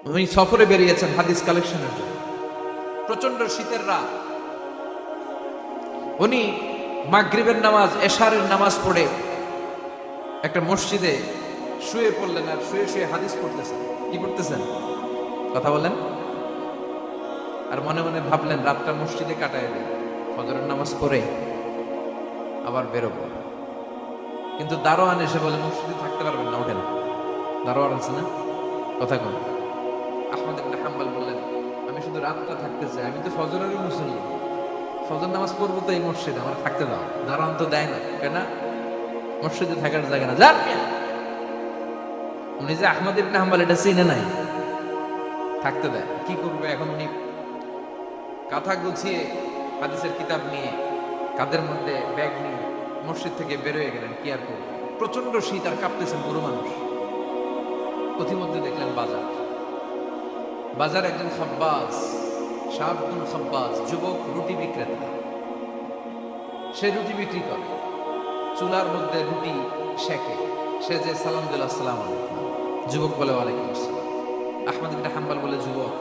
উনি সফরে বেরিয়েছেন হাদিস কালেকশনের জন্য। প্রচন্ড শীতের রাত। উনি মাগরিবের নামাজ, এশারের নামাজ পড়ে একটা মসজিদে শুয়ে পড়লেন, আর শুয়ে শুয়ে হাদিস পড়তেছেন। কি পড়তেছেন? কথা বলেন। আর মনে মনে ভাবলেন রাতটা মসজিদে কাটায় দেয়, ফজরের নামাজ পড়ে আবার বেরোবো। কিন্তু দারোয়ান এসে বলে মসজিদে থাকতে পারবেন না, ওঠেন। দারোয়ান আছে না, কথা কন। আহমদ ইবনে হাম্বল বললেন, আমি শুধু রাতটা থাকতে চাই, আমি তো ফজরেরই মুসল্লি, ফজর নামাজ পড়বো তো এই মসজিদে, আমার থাকতে দাও। দারোয়ান তো দেয় না, কেন? মসজিদে থাকার জায়গা না, যান। উনি যে আহমদ ইবনে হাম্বল এটা চিনে নাই, থাকতে দেয়। কি করবে এখন? উনি কাঁথা গুছিয়ে হাদিসের কিতাব নিয়ে কাঁধের মধ্যে ব্যাগ নিয়ে মসজিদ থেকে বেরোয় গেলেন। কি আর করবে, প্রচন্ড শীত, আর কাঁপতেছেন পুরো মানুষ। পথিমধ্যে দেখলেন বাজার। বাজার একজন খাব্বাস, শাবুন খাব্বাস, যুবক রুটি বিক্রেতা। সে রুটি বিক্রি করে, চুলার মধ্যে রুটি সেকে। সে যে সালাম দিল, আসসালামু আলাইকুম। যুবক বলে, ওয়ালাইকুম আসসালাম। আহমদ ইবনে হাম্বল বলে, যুবক,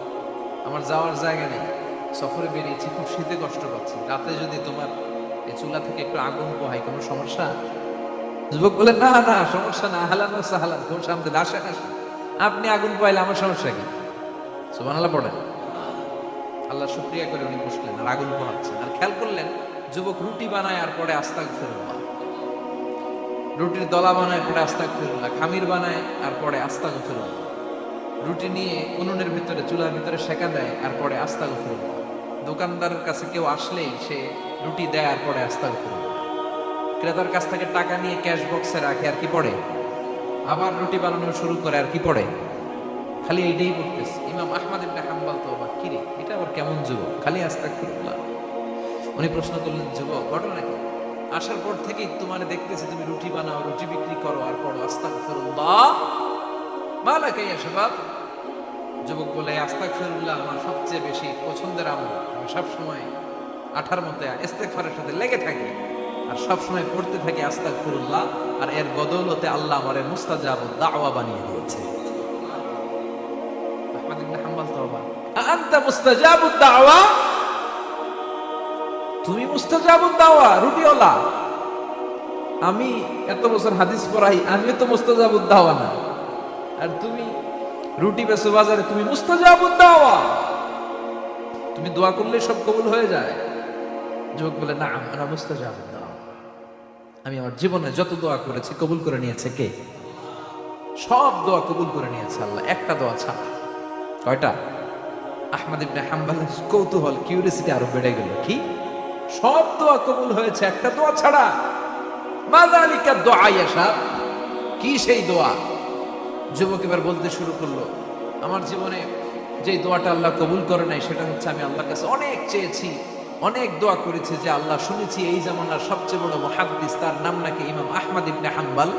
আমার যাওয়ার জায়গা নেই, সফরে বেরিয়েছি, খুব শীতে কষ্ট পাচ্ছি, রাতে যদি তোমার এই চুলা থেকে একটু আগুন পোহাই, কোনো সমস্যা? যুবক বলে, না না, সমস্যা না, হালান সাহালান, কোন সামনে আসেন আসেন, আপনি আগুন পোহাইলে আমার সমস্যা কি? সুবহানাল্লাহ পড়েন। আল্লাহ শুকরিয়া করে উনি বসলেন আর আগুন পোহাচ্ছেন। আর খেয়াল করলেন যুবক রুটি বানায় আর পরে আস্তাগফিরুল্লাহ, রুটির দলা বানায় পরে আস্তাগফিরুল্লাহ, খামির বানায় আর পরে আস্তাগফিরুল্লাহ, রুটি নিয়ে উনুনের ভিতরে, চুলার ভিতরে সেকা দেয় আর পরে আস্তাগফিরুল্লাহ। দোকানদারের কাছে কেউ আসলেই সে রুটি দেয় আর পরে আস্তাগফিরুল্লাহ। ক্রেতার কাছ থেকে টাকা নিয়ে ক্যাশ বক্সে রাখে আর কি পড়ে, আবার রুটি বানানো শুরু করে আর কি পড়ে, খালি এইটাই পড়তেছে। ইমাম আহমদ ইবনে হাম্বল তো অবাক, কিরে এটা আবার কেমন যুবক, খালি আস্তাগফিরুল্লাহ। উনি প্রশ্ন করলেন, যুবক ঘটনা কি? আসার পর থেকেই তোমার দেখতেছি তুমি রুটি বানাও, রুটি বিক্রি করো আর পড়ো আস্তাগফিরুল্লাহ, মালাকা ইয়া শাবাব। যুবক বলে, আস্তাগফিরুল্লাহ আমার সবচেয়ে বেশি পছন্দের আমল, আমি সবসময় আঠার মধ্যে ইস্তেগফারের সাথে লেগে থাকি আর সবসময় পড়তে থাকি আস্তাগফিরুল্লাহ, আর এর বদৌলতে আল্লাহ আমারে মুস্তাজাবুদ দাওয়া বানিয়ে দিয়েছে। আহমদ ইবনে হাম্বল তওবা, আনতা মুস্তাজাবুদ দাওয়া, তুমি মুস্তাজাবুদ দাওয়া, রুটিওয়ালা। আমি এত বছর হাদিস পড়াই, আমি তো মুস্তাজাবুদ দাওয়া না, আর তুমি রুটি বেচো বাজারে, তুমি মুস্তাজাবুদ দাওয়া, তুমি দোয়া করলে সব কবুল হয়ে যায়। যুবক বলে, না আমরা মুস্তাজাবুদ দাওয়া, আমি আমার জীবনে যত দোয়া করেছি কবুল করে নিয়েছে কে? সব দোয়া কবুল করে নিয়েছে আল্লাহ, একটা দোয়া ছাড়া। কয়টা? আহমদ ইবনে হাম্বলের কৌতূহল, কিউরিসিটি আরো বেড়ে গেল। কি? সব দোয়া কবুল হয়েছে, একটা দোয়া ছাড়া। মাযালিকা দোয়া ইয়া শাব, কি সেই দোয়া? যুবক এবার বলতে শুরু করলো, আমার জীবনে যে দোয়াটা আল্লাহ কবুল করে নাই সেটা হচ্ছে, আমি আল্লাহর কাছে অনেক চেয়েছি, অনেক দোয়া করেছি, যে আল্লাহ শুনেছি এই জামানার সবচেয়ে বড় মুহাদ্দিস, তার নাম নাকি ইমাম আহমদ ইবনে হাম্বল।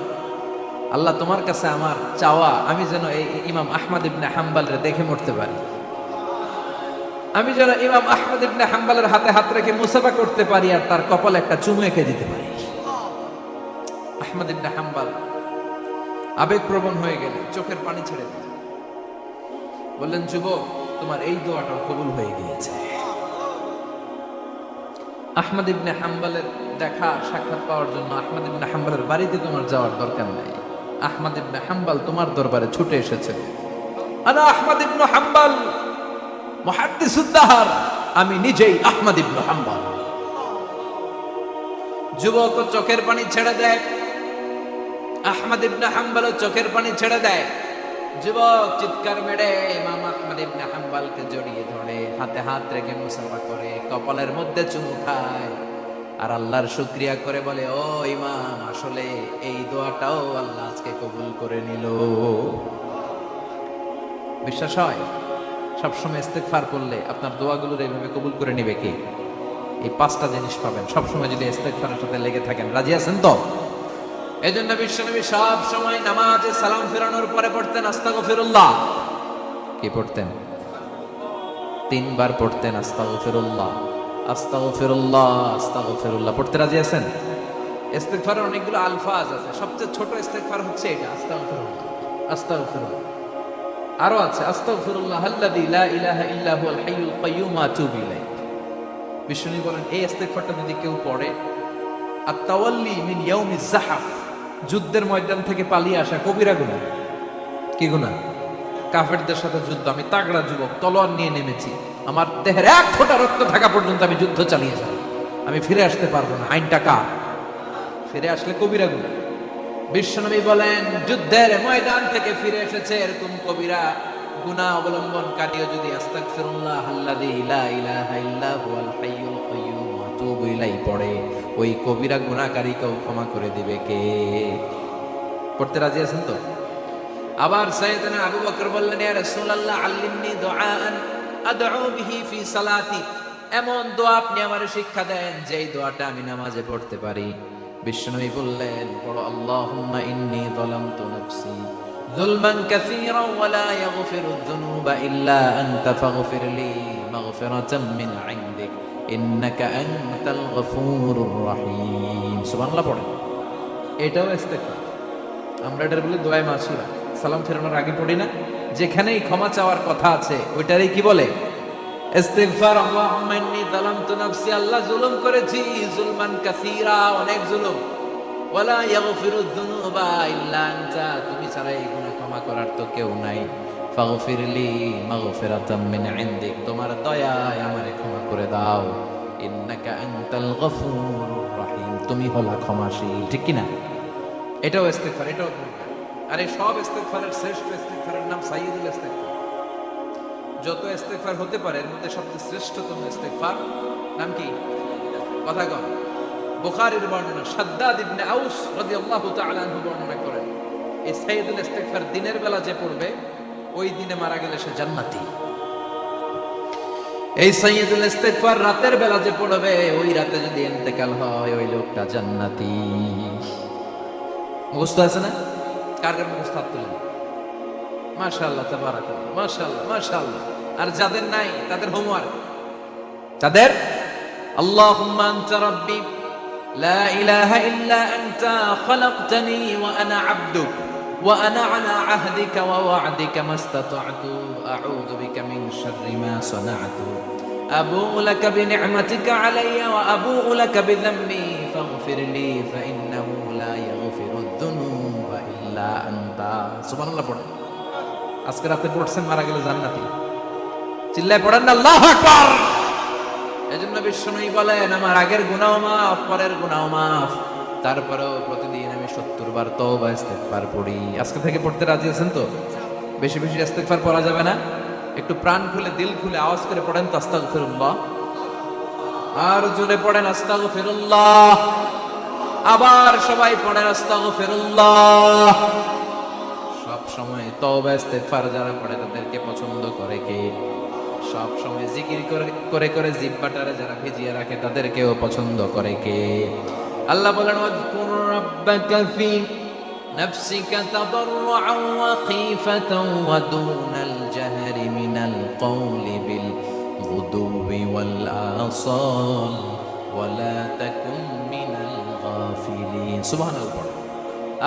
আল্লাহ তোমার কাছে আমার চাওয়া, আমি যেন এই ইমাম আহমদ ইবনে হাম্বলরে দেখে মরতে পারি, আমি যেন ইমাম আহমদ ইবনে হাম্বলের হাতে হাত রেখে মুসাফা করতে পারি আর তার কপালে একটা চুমু এঁকে দিতে পারি। আহমদ ইবনে হাম্বল আবেগপ্রবণ হয়ে গেলে চোখের পানি ছেড়ে দিলেন, বললেন, যুবক তোমার এই দোয়াটাও কবুল হয়ে গিয়েছে। আহমদ ইবনে হাম্বলের দেখা সাক্ষাৎ পাওয়ার জন্য আহমদ ইবনে হাম্বলের বাড়িতে তোমার যাওয়ার দরকার নেই, আহমদ ইবনে হাম্বল তোমার দরবারে ছুটে এসেছে। আনা আহমদ ইবনে হাম্বল মুহাদ্দিসুদ দাহর, আমি নিজেই আহমদ ইবনে হাম্বল। যুবক চোখের পানি ছেড়ে দেয়, আহমদ ইবনে হাম্বল চোখের পানি ছেড়ে দেয়। যুবক চিৎকার মেরে ইমাম আহমদ ইবনে হাম্বলকে জড়িয়ে ধরে, হাতে হাত রেখে মুসাফা করে, কপালের মধ্যে চুমু খায় আর আল্লাহর শুকরিয়া করে বলে, ও ইমাম, আসলে এই দোয়াটাও আল্লাহ আজকে কবুল করে নিল। বিশ্বাস হয়? সবসময় ইস্তেগফার করলে আপনার দোয়াগুলোর এইভাবে কবুল করে নিবে কে? এই পাঁচটা জিনিস পাবেন সবসময় যদি ইস্তেগফারের সাথে লেগে থাকেন। রাজি আছেন তো? এই জন্য বিশ্বনবী সব সময় নামাজে সালাম ফেরানোর পরে পড়তেন আস্তাগফিরুল্লাহ। কি পড়তেন? 3 বার পড়তেন আস্তাগফিরুল্লাহ, আস্তাগফিরুল্লাহ, আস্তাগফিরুল্লাহ। পড়তে রাজি আছেন? ইস্তেগফারের অনেকগুলো আলফাজ আছে, সবচেয়ে ছোট ইস্তেগফার হচ্ছে এটা, আস্তাগফিরুল্লাহ, আস্তাগফিরুল্লাহ। আরো আছে আস্তাগফিরুল্লাহ আল্লাযী লা ইলাহা ইল্লা হুয়াল হাইয়ুল কাইয়্যুম ওয়া আতুবু ইলাইহি। বিষ্ণু বলেন এই ইস্তেগফারটা যদি কেউ পড়ে, আত-তাওয়াল্লি মিন ইয়াউমিজ যাহাফ, যুদ্ধের ময়দান থেকে পালিয়ে আসা কবিরা গুনাহ। কি গুনাহ? কাফেরদের সাথে যুদ্ধ, আমি তাগড়া যুবক, তলোয়ার নিয়ে নেমেছি, আমার দেহের এক ফোঁটা রক্ত থাকা পর্যন্ত আমি যুদ্ধ চালিয়ে যাব, আমি ফিরে আসতে পারবো না, আইনটা কার? ফিরে আসলে কবিরা গুনাহ। বিশ্বনবী বলেন যুদ্ধের ময়দান থেকে ফিরে এসেছে এরকম কবিরা গুনাহ অবলম্বনকারীও যদি আস্তাগফিরুল্লাহ আল্লাযী লা ইলাহা ইল্লা হুয়াল হাইয়ুল কাইয়্যুম ওয়া আতুবু ইলাইহি পড়ে, ওই কবিরা গুনাহকারীকেও ক্ষমা করে দিবে কে? পড়তে রাজি আছেন তো? আবার সাইয়েদনা আবু বকর বললেন, ইয়া রাসূলুল্লাহ আল্লিমনি দুআআন আদউ বিহি ফি সালাতি, এমন দোয়া আপনি আমারে শিক্ষা দেন যেই দোয়াটা আমি নামাজে পড়তে পারি। বিশ্বনবী বললেন, পড়ো আল্লাহুম্মা ইন্নী যালামতু নাফসি যুলমান কাসীরান ওয়া লা ইয়াগফিরুয যুনুবা ইল্লা আনতা ফাগফিরলি মাগফিরাতাম মিন ইনদিক ইন্নাকা আনতাল গফুরুর রহিম। সুবহানাল্লাহ পড়েন। এটাও ইস্তেগফার। আমরা এটার বলি দোয়ায়ে মাসুরা, সালাম ফেরানোর আগে পড়ি না? যেখানেই ক্ষমা চাওয়ার কথা আছে ওইটারই কি বলে? ইস্তিগফার। আল্লাহুম্মা ইন্নী যালামতু নাফসি, আল্লাহ জুলুম করেছি, যুলমান কাসীরা, অনেক জুলুম, ওয়ালা ইয়াগফিরুয যুনুবা ইল্লা আনতা, তুমি ছাড়া এই গুনাহ ক্ষমা করার তো কেউ নাই। ফাগফিরলি মাগফিরাতাম মিন ইনদিক, তোমার দয়ায় আমারে ক্ষমা করে দাও। ইন্নাকা আনতাল গফুরুর রহিম, তুমি হলা ক্ষমাশীল। ঠিক কি না? এটাও ইস্তিগফার, এটাও দরকার। আর এই সব ইস্তিগফারের শ্রেষ্ঠ ইস্তিগফারের নাম সাইয়্যিদুল ইস্তিগফার। যত ইস্তেগফার হতে পারে এর মধ্যে সবচেয়ে শ্রেষ্ঠতম ইস্তেগফার নাম কি? কথা কম। বুখারীর বর্ণনা, শাদ্দাদ ইবনে আউস রাদিয়াল্লাহু তাআলা আনহু বর্ণনা করেন, এই সাইয়্যিদুল ইস্তেগফার দিনের বেলা যে পড়বে ওই দিনে মারা গেলে সে জান্নাতি। এই সাইয়্যিদুল ইস্তেগফার রাতের বেলা যে পড়বে ওই রাতে যদি ইন্তেকাল হয় ওই লোকটা জান্নাতি। মুখস্থ আছে না? কার কার মুখস্থ হাত তুলেন? মাশাআল্লাহ, তাবারাকাল্লাহ, মাশাআল্লাহ, মাশাআল্লাহ। আর যাদের নাই তাদের হোমওয়ার্ক, তাদের আল্লাহুম্মা আনতা রাব্বি লা ইলাহা ইল্লা আনতা খালাকতানি ওয়া আনা আবদুক ওয়া আনা আলা আহদিকা ওয়া ওয়া'দিকা মাস্তাতা'তু আউযু বিকা মিন শাররি মা সানা'তু আবু'ু লাকা বিনি'মাতিকা আলাইয়া ওয়া আবু'ু লাকা বিযামবি ফাগফিরলি ফাইন্নাহু লা ইয়াগফিরুয যুনুবা ইল্লা আনতা। সুবহানাল্লাহ পড়েন। আজকে রাতে পড়ছেন, মারা গেলে জান্নাতি। চিল্লায় পড়েন না আল্লাহু আকবার। এজন্য বিশ্বনবী বলেন, আমার আগের গুনাহ মাফ, পরের গুনাহ মাফ, তারপরেও প্রতিদিন আমি 70 বার তওবা ইস্তিগফার পড়ি। আজকে থেকে পড়তে রাজি আছেন তো? বেশি বেশি ইস্তিগফার পড়া যাবে না? একটু প্রাণ খুলে দিল খুলে আওয়াজ করে পড়েন তো আস্তাগফিরুল্লাহ। আর জোরে পড়েন আস্তাগফিরুল্লাহ। আবার সবাই পড়েন আস্তাগফিরুল্লাহ। সব সময় তওবা ইস্তিগফার যারা পড়ে তাদেরকে পছন্দ করে কে? সব সময় জিকির করে করে জিহ্বাটারে যারা ভিজিয়ে রাখে তাদেরকেও পছন্দ করে কে? আল্লাহ বলেন, ওয়াজকুর রাব্বাকা ফি নাফসিকা তাদাররুআন ওয়া খীফাতান ওয়া দুনাল জাহরি মিনাল কওলি বিল গুদুবি ওয়াল আসাল ওয়া লা তাকুন মিনাল গাফিলিন। সুবহানাল্লাহ।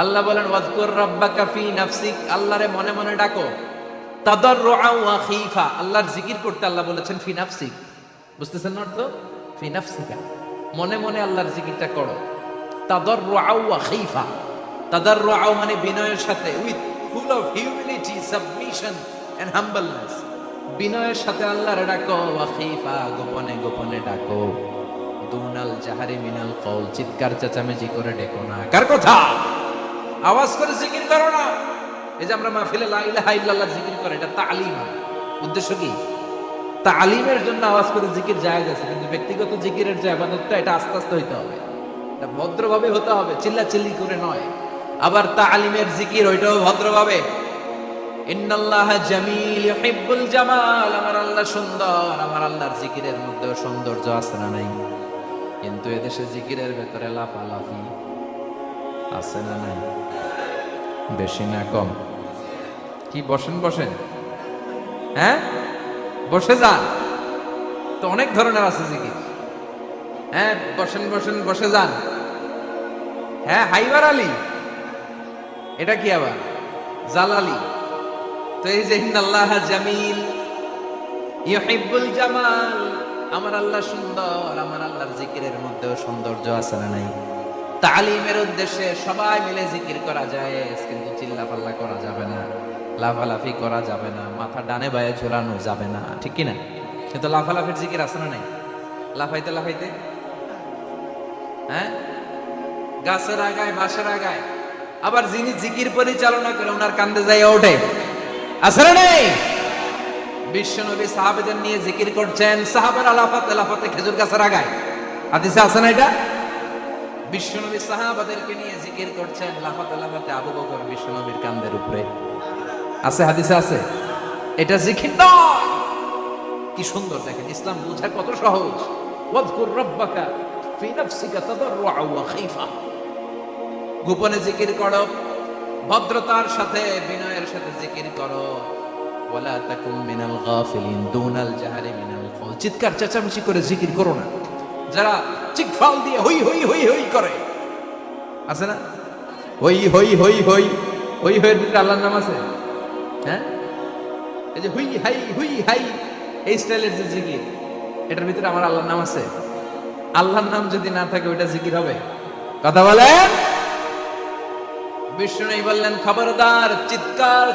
আল্লাহ বলেন, ওয়াজকুর রাব্বাকা ফি নাফসিক, আল্লাহরে মনে মনে ডাকো। তাদাররুআ ওয়া খীফা, আল্লাহর জিকির করতে আল্লাহ বলেছেন ফি নাফসিক। বুঝতেছেন না অর্থ? ফি নাফসিকা, মনে মনে আল্লাহর জিকিরটা করো। তাদাররুআ ওয়া খীফা, তাদাররুআ মানে বিনয়ের সাথে, with full of humility, submission and humbleness, বিনয়ের সাথে আল্লাহরে ডাকো। ওয়া খীফা, গোপনে গোপনে ডাকো। দুনাল জাহারি মিনাল কওল, চিৎকার চেঁচামেচি করে ডেকো না। কার কথা? আওয়াজ করে জিকির করো না। এই যে আমরা মাহফিলে লা ইলাহা ইল্লাল্লাহ জিকির করে, এটা তালিম। উদ্দেশ্য কি? তালিমের জন্য আওয়াজ করে জিকির জায়েজ আছে, কিন্তু ব্যক্তিগত জিকিরের যে ইবাদতটা এটা আস্তে আস্তে হইতে হবে, এটা ভদ্রভাবে হতে হবে, চিল্লাচিল্লি করে নয়। আবার তালিমের জিকির ওইটাও ভদ্রভাবে। ইন্নাল্লাহা জামিল ইউহিব্বুল জামাল, আমার আল্লাহ সুন্দর, আমার আল্লাহর জিকিরের মধ্যেও সৌন্দর্য আছে না নাই? কিন্তু এদেশে জিকিরের ভেতরে লাফালাফি আছে না নাই? বেশি না কম? কি বসেন বসেন, হ্যাঁ বসে যান তো, অনেক ধরনের আছে জিকির। হ্যাঁ বসেন বসেন, বসে যান। হ্যাঁ হাইবার আলী, এটা কি আবার জালালি? তো এই যে ইন্নাল্লাহ জামিল ইউহিব্বুল জামাল, আমার আল্লাহ সুন্দর, আমার আল্লাহর জিকিরের মধ্যেও সৌন্দর্য আছে না নাই? তালিমের উদ্দেশ্যে সবাই মিলে জিকির করা যায়, কিন্তু চিল্লাপাল্লা করা যাবে না, লাফালাফি করা যাবে না, মাথা ডানে বায়ে ঝোলানো যাবে না, ঠিক কি না? কিন্তু লাফালাফির জিকির আছে না নাই? লাফাইতে লাফাইতে, হ্যাঁ, গাছের আগায় বাঁশের আগায়, আবার যিনি জিকির পরিচালনা করে ওনার কান্দে যায় ওঠে, আছে না নাই? বিশ্বনবী সাহাবাদের নিয়ে জিকির করছেন, সাহাবারা লাফাতে লাফাতে খেজুর গাছের আগায়, হাদিসে আছে না এটা? বিশ্বনবী সাহাবাদেরকে নিয়ে জিকির করছেন, লাফাতে লাফাতে আবু বকর বিশ্বনবীর কান্দের উপরে, আছে, হাদিসে আছে। এটা জিকির নয়। কি সুন্দর দেখেন, ইসলাম বোঝা কত সহজ। ওয়াজকুর রাব্বাকা ফি নাফসিকা তাদাররুআ ওয়া খাইফা, গোপনে জিকির করো, ভদ্রতার সাথে বিনয়ের সাথে জিকির করো। ওয়ালা তাকুম মিনাল গাফিলিন দুনাল জাহরি মিনাল কওল, চিৎকার চেঁচামেচি করে জিকির করো না। যারা চিকফাল দিয়ে হই হই হই হই করে, আছে না? হই হই হই হই হই হইয়ের ভিতরে আল্লাহর নাম আছে, হ্যাঁ? এই যে হুই হাই হুই হাই, এই স্টাইলের যে জিকির, এটার ভিতরে আমার আল্লাহর নাম আছে? আল্লাহর নাম যদি না থাকে ওইটা জিকির হবে? কথা বলেন। বিষ্ণু বললেন, খবরদার, চিৎকার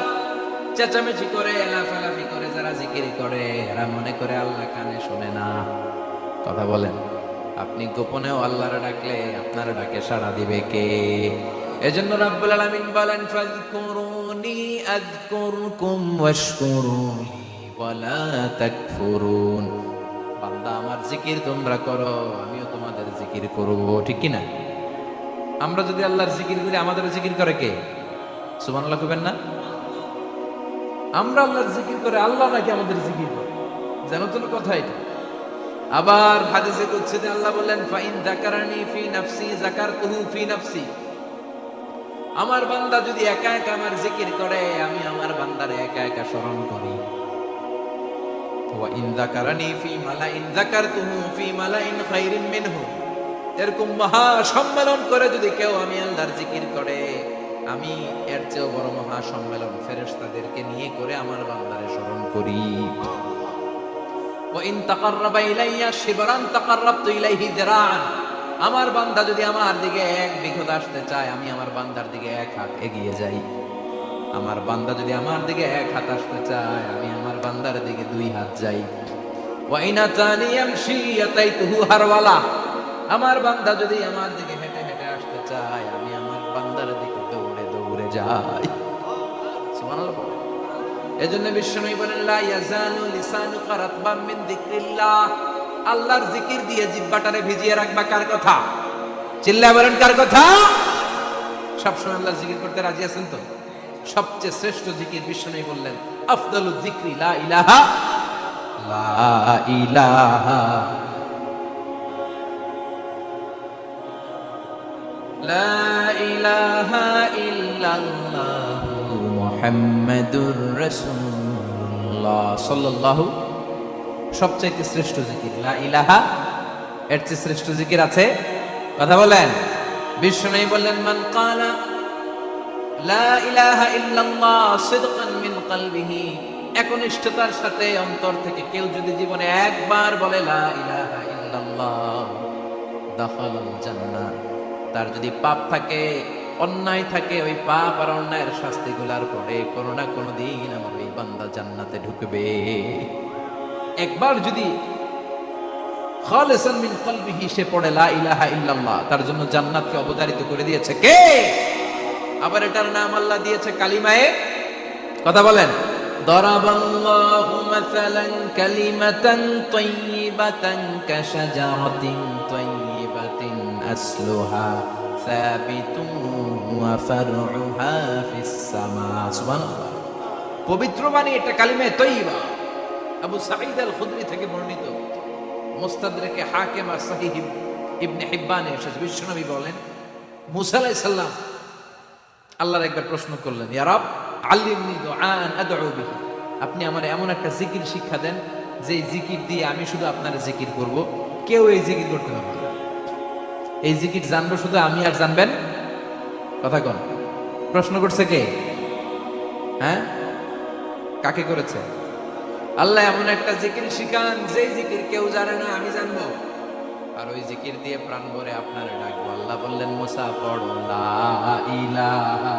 চেঁচামেচি করে লাফালাফি করে যারা জিকির করে এরা মনে করে আল্লাহ কানে শোনে না। কথা বলেন। আপনি গোপনেও আল্লাহর ডাকলে আপনার ডাকে সাড়া দিবে কে? এজন্য রাব্বুল আলামিন বলেন, ফাযকুরুনি আযকুরকুম ওয়াশকুরুনি ওয়ালা তাকফুরুন। বান্দা, আমার জিকির তোমরা করো, আমিও তোমাদের জিকির করব, ঠিক কি না? আমরা যদি আল্লাহর জিকির করি, আমাদের জিকির করে কে? সুবহানাল্লাহ কইবেন না? আমরা আল্লাহর জিকির করে, আল্লাহ নাকি আমাদের জিকির করে? জানো তো কথা এটা। আবার হাদিসে কুদসিতে আল্লাহ বলেন, ফাইন যাকারানি ফি নাফসি যাকারতুহু ফি নাফসি। আমার বান্দা যদি একা একা আমার জিকির করে, আমি আমার বান্দারে একা একা স্মরণ করি। ওয়া ইন যাকারানি ফি মালাইন যাকারতুহু ফি মালাইন খায়রিন মিনহু। এরকম মহা সম্মেলন করে যদি কেউ আমি আল্লাহর জিকির করে, আমি এর চেয়েও বড় মহা সম্মেলন ফেরেশতাদেরকে নিয়ে করে আমার বান্দারে স্মরণ করি। ওয়া ইন তাকাররাবা ইলাইয়া শিবরান তাকাররাবতু ইলাইহি যিরাআন। আমার বান্দা যদি আমার দিকে এক বিঘত আসতে চায়, আমি আমার বান্দার দিকে এক হাত এগিয়ে যাই। আমার বান্দা যদি আমার দিকে এক হাত আসতে চায়, আমি আমার বান্দার দিকে দুই হাত যাই। ওয়া ইন আতানি ইয়ামশি আতাইতুহু হারওয়ালা। আমার বান্দা যদি আমার দিকে হেঁটে হেঁটে আসতে চায়, আমি আমার বান্দার দিকে দৌড়ে দৌড়ে যাই। সুবহানাল্লাহ। এজন্য বিশ্বনবী বলেন, লা ইয়াজালু লিসানুকা রাতবাম মিন যিকরিল্লাহ। আল্লাহর জিকির দিয়ে জিহ্বাটারে ভিজিয়ে রাখবা। কার কথা? চিল্লায় বলেন, কার কথা? সবসময় আল্লাহর জিকির করতে রাজি আছেন তো? সবচেয়ে শ্রেষ্ঠ জিকির বিশ্বনবী বললেন, আফদালুয যিকরি লা ইলাহা লা ইলাহা লা ইলাহা ইল্লাল্লাহু মুহাম্মাদুর রাসূলুল্লাহ সাল্লাল্লাহু। সবচেয়ে শ্রেষ্ঠ জিকির লা ইলাহা। এর চেয়ে শ্রেষ্ঠ জিকির আছে? কথা বলেন। বিশ্বনবী বললেন, মান ক্বালা লা ইলাহা ইল্লাল্লাহ সিদকান মিন কলবিহি, একনিষ্ঠতার সাথে অন্তর থেকে কেউ যদি জীবনে একবার বলে লা ইলাহা ইল্লাল্লাহ, দাখালাল জান্নাহ। তার যদি পাপ থাকে, অন্যায় থাকে, ওই পাপ আর অন্যায়ের শাস্তিগুলার পরে কোনো না কোনো দিন আমার এই বান্দা জান্নাতে ঢুকবে। একবার যদি খালিসান মিন কলবিহি সে পড়ে লা ইলাহা ইল্লাল্লাহ, তার জন্য জান্নাতকে অবধারিত করে দিয়েছে কে? আবার এটার নাম আল্লাহ দিয়েছে কালিমায়ে। কথা বলেন। দরাবাল্লাহু মাসালান কালিমাতান তাইয়িবাতান কাশাজারাতিন তাইয়িবাতিন আসলুহা সাবিতুন ওয়া ফারউহা ফিস সামা। সুবহানাল্লাহ। পবিত্র বাণী এটা কালিমায়ে তাইয়িবা। আবু সাঈদ আল খুদরি থেকে বর্ণিত, মুস্তাদরাকে হাকিম আর সহিহ ইবনে হিব্বানে এসেছে। বিশ্বনবী বলেন, মুসা আলাইহিস সালাম আল্লাহর একবার প্রশ্ন করলেন, ইয়া রব আল্লিমনি দুআন আদউ বিহি। আপনি আমার এমন একটা জিকির শিক্ষা দেন যে জিকির দিয়ে আমি শুধু আপনার জিকির করব, কেউ এই জিকির করতে পারবে না। এই জিকির জানবো শুধু আমি, আর জানবেন? কথা কোন? প্রশ্ন করছে কে? হ্যাঁ, কাকে করেছে? আল্লাহ এমন একটা জিকির শিখান, যেই জিকির কেউ জানে না, আমি জানবো, আর ওই জিকির দিয়ে প্রাণ ভরে আপনারে ডাকবো। আল্লাহ বললেন, মুসা পড়ো লা ইলাহা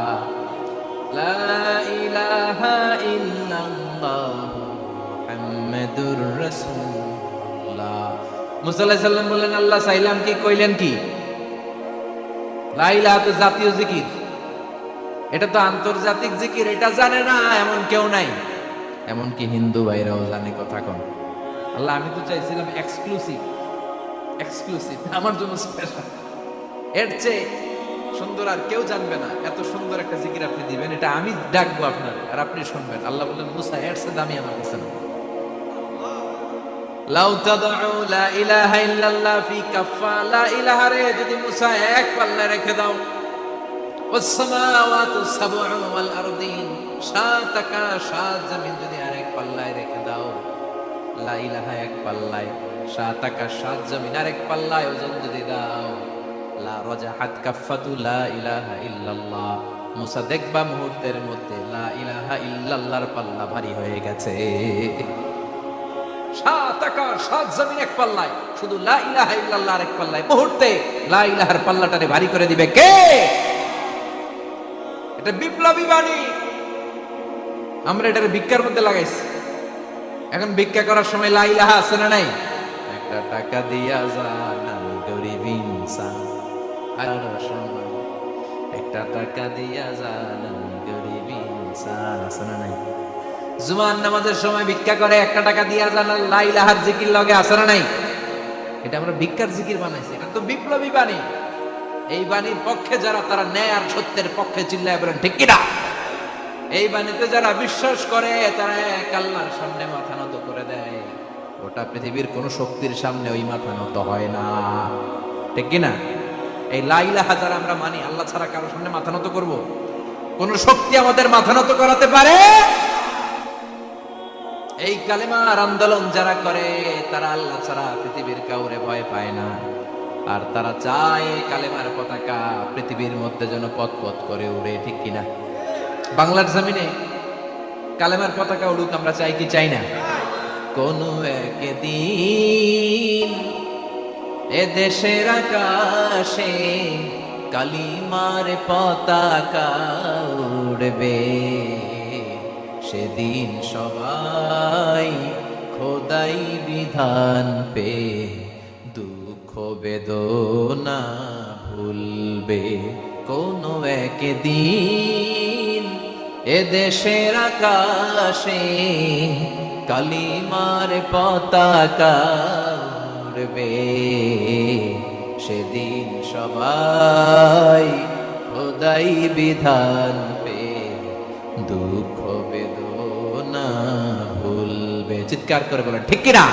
লা ইলাহা ইল্লাল্লাহ মুহাম্মাদুর রাসূলুল্লাহ। মুসা আলাইহিস সালাম বললেন, আল্লাহ চাইলাম কি, কইলেন কি? লা ইলাহা তো জাতীয় জিকির, এটা তো আন্তর্জাতিক জিকির, এটা জানে না এমন কেউ নাই। এমনকি হিন্দু ভাইরাও জানে। কথা কন আল্লাহ, আমি তো চাইছিলাম এক্সক্লুসিভ, এক্সক্লুসিভ আমার জন্য স্পেশাল, এর চেয়ে সুন্দর আর কেউ জানবে না। এত সুন্দর একটা জিকির আপনি দিবেন, এটা আমি ডাকবো আপনার আর আপনি শুনবেন। আল্লাহ বললেন, মুসা এর চেয়ে দামি আমার কাছে না। লাউ তাদউ লা ইলাহা ইল্লাল্লাহ ফি কাফা, লা ইলাহা রে যদি মুসা এক পাল্লায় রেখে দাও, ওয়াস সামাওয়াতু সাবউ ওয়াল আরদিন, সাত আকাশ সাত জমিন যদি আরেক পাল্লায় রেখে দাও, লা ইলাহা এক পাল্লায়, সাত আকাশ সাত জমিন আরেক পাল্লায় ওজন যদি দাও, লা রাজাহাত কাফাতু লা ইলাহা ইল্লাল্লাহ, মুসা দেখবা মুহূর্তের মধ্যে লা ইলাহা ইল্লাল্লাহর পাল্লা ভারী হয়ে গেছে। সাত আকাশ সাত জমিন এক পাল্লায়, শুধু লা ইলাহা ইল্লাল্লাহ আরেক পাল্লায়, মুহূর্তে লা ইলাহার পাল্লাটারে ভারী করে দিবে কে? এটা বিপ্লবী বাণী। আমরা এটার ভিক্ষার মধ্যে লাগাইছি। এখন ভিক্ষা করার সময় লা ইলাহা আছে না নাই? একটা টাকা দিয়া যান আমি গরিব ইনসান, আর সময় একটা টাকা দিয়া যান আমি গরিব ইনসান, আছে না নাই? জুমার নামাজের সময় ভিক্ষা করে একটা টাকা দিয়া যান, লা ইলাহার জিকির লগে, আছে না নাই? এটা আমরা ভিক্ষার জিকির বানাইছি। এটা তো বিপ্লবী বাণী। এই বাণীর পক্ষে যারা, তারা ন্যায় আর সত্যের পক্ষে চিল্লায় বলেন ঠিক কিনা? এই বাণীতে যারা বিশ্বাস করে, তারা এক আল্লাহর সামনে মাথা নত করে দেয়। গোটা পৃথিবীর কোন শক্তির সামনে ওই মাথা নত হয় না, ঠিক কিনা? এই লা ইলাহা যারা আমরা মানি, আল্লাহ ছাড়া কারো সামনে মাথা নত করব? কোন শক্তি আমাদের মাথা নত করাতে পারে? এই কালেমার আন্দোলন যারা করে, তারা আল্লাহ ছাড়া পৃথিবীর কাউরে ভয় পায় না। আর তারা চায় কালেমার পতাকা পৃথিবীর মধ্যে যেন পথ পথ করে উড়ে, ঠিক কিনা? বাংলার জমিনে কালেমার পতাকা উড়ুক, আমরা চাই কি চাই না? কোন একদিন এ দেশের আকাশে কালিমার পতাকা উড়বে, সেদিন সবাই খোদাই বিধান পে দুঃখ বেদনা ভুলবে। কোন একদিন এ দেশের আকাশে কালিমার পতাকা উড়বে, সেদিন সবাই খোদাই বিধান পে দুঃখ বেদনা ভুলবে। চিৎকার করে বলেন ঠিক কিনা?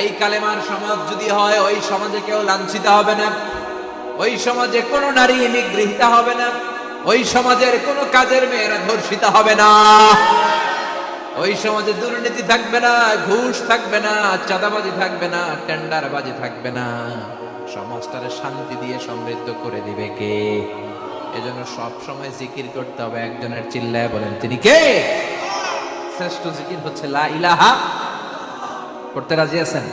এই কালেমার সমাজ যদি হয়, ওই সমাজে কেউ লাঞ্ছিত হবে না, ওই সমাজে কোনো নারী নিগৃহীত হবে না, ওই সমাজের কোনো কাজের মেয়েরা ধর্ষিত হবে না, ওই সমাজে দুর্নীতি থাকবে না, ঘুষ থাকবে না, চাঁদাবাজি থাকবে না, টেন্ডারবাজি থাকবে না। সমাজটারে শান্তি দিয়ে সমৃদ্ধ করে দিবে কে? এজন্য সব সময় জিকির করতে হবে একজনের, চিল্লায় বলেন তিনি কে? শ্রেষ্ঠ জিকির হচ্ছে লা ইলাহা। করতে রাজি আছেন?